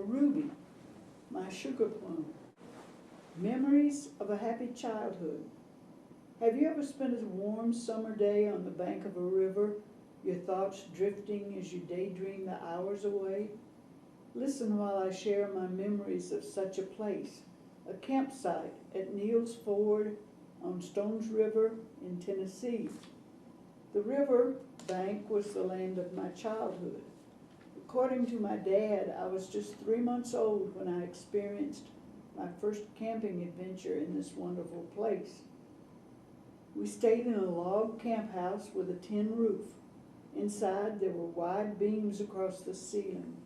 ruby, my sugar plum. Memories of a happy childhood. Have you ever spent a warm summer day on the bank of a river, your thoughts drifting as you daydream the hours away? Listen while I share my memories of such a place, a campsite at Neal's Ford on Stones River in Tennessee. The river bank was the land of my childhood. According to my dad, I was just 3 months old when I experienced my first camping adventure in this wonderful place. We stayed in a log camp house with a tin roof. Inside there were wide beams across the ceiling.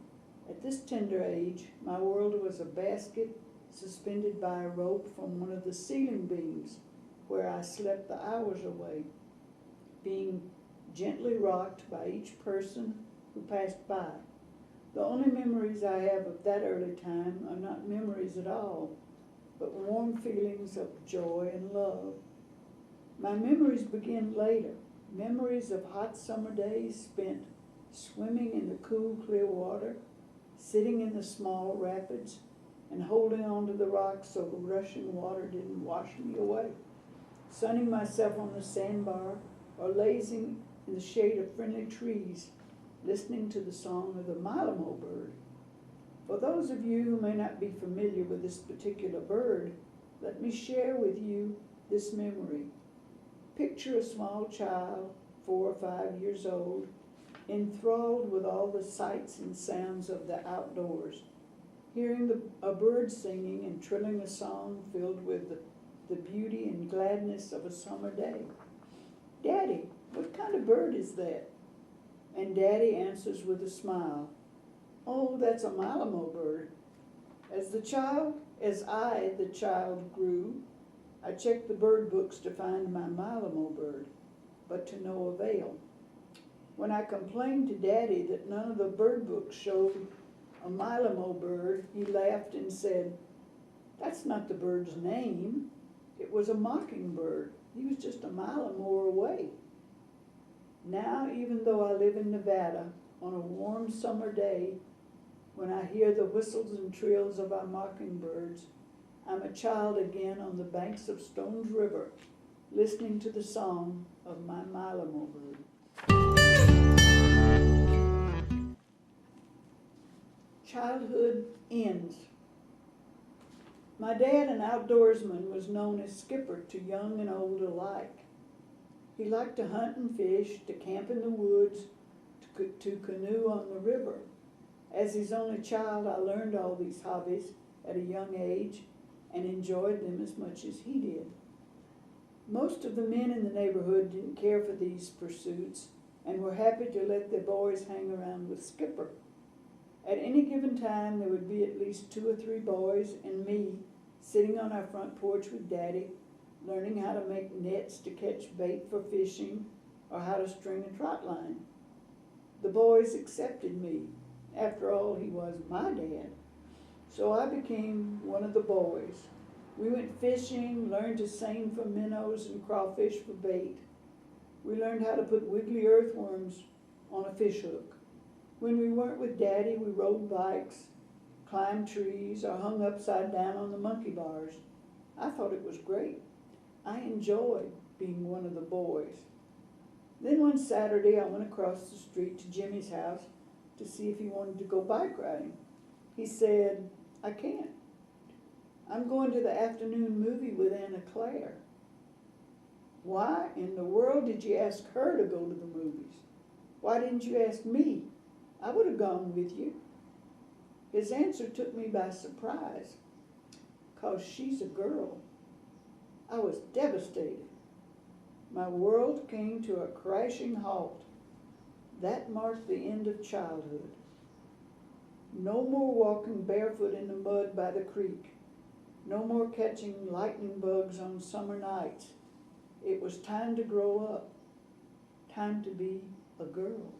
At this tender age, my world was a basket suspended by a rope from one of the ceiling beams where I slept the hours away, being gently rocked by each person who passed by. The only memories I have of that early time are not memories at all, but warm feelings of joy and love. My memories begin later, memories of hot summer days spent swimming in the cool, clear water, sitting in the small rapids, and holding on to the rocks so the rushing water didn't wash me away, sunning myself on the sandbar or lazing in the shade of friendly trees, listening to the song of the Malamo bird. For those of you who may not be familiar with this particular bird, let me share with you this memory. Picture a small child, 4 or 5 years old, enthralled with all the sights and sounds of the outdoors, hearing a bird singing and trilling a song filled with the beauty and gladness of a summer day. "Daddy, what kind of bird is that?" And Daddy answers with a smile, "Oh, that's a Malamo bird." As the child grew, I checked the bird books to find my Malamo bird, but to no avail. When I complained to Daddy that none of the bird books showed a Malamo bird, he laughed and said, "That's not the bird's name. It was a mockingbird. He was just a mile or more away." Now, even though I live in Nevada, on a warm summer day, when I hear the whistles and trills of our mockingbirds, I'm a child again on the banks of Stones River, listening to the song of my Malamo bird. Childhood ends. My dad, an outdoorsman, was known as Skipper to young and old alike. He liked to hunt and fish, to camp in the woods, to canoe on the river. As his only child, I learned all these hobbies at a young age and enjoyed them as much as he did. Most of the men in the neighborhood didn't care for these pursuits and were happy to let their boys hang around with Skipper. At any given time, there would be at least 2 or 3 boys and me sitting on our front porch with Daddy, learning how to make nets to catch bait for fishing or how to string a trot line. The boys accepted me. After all, he was my dad. So I became one of the boys. We went fishing, learned to seine for minnows and crawfish for bait. We learned how to put wiggly earthworms on a fish hook. When we weren't with Daddy, we rode bikes, climbed trees, or hung upside down on the monkey bars. I thought it was great. I enjoyed being one of the boys. Then one Saturday, I went across the street to Jimmy's house to see if he wanted to go bike riding. He said, "I can't. I'm going to the afternoon movie with Anna Claire." "Why in the world did you ask her to go to the movies? Why didn't you ask me? I would have gone with you." His answer took me by surprise. "'Cause she's a girl." I was devastated. My world came to a crashing halt. That marked the end of childhood. No more walking barefoot in the mud by the creek. No more catching lightning bugs on summer nights. It was time to grow up. Time to be a girl.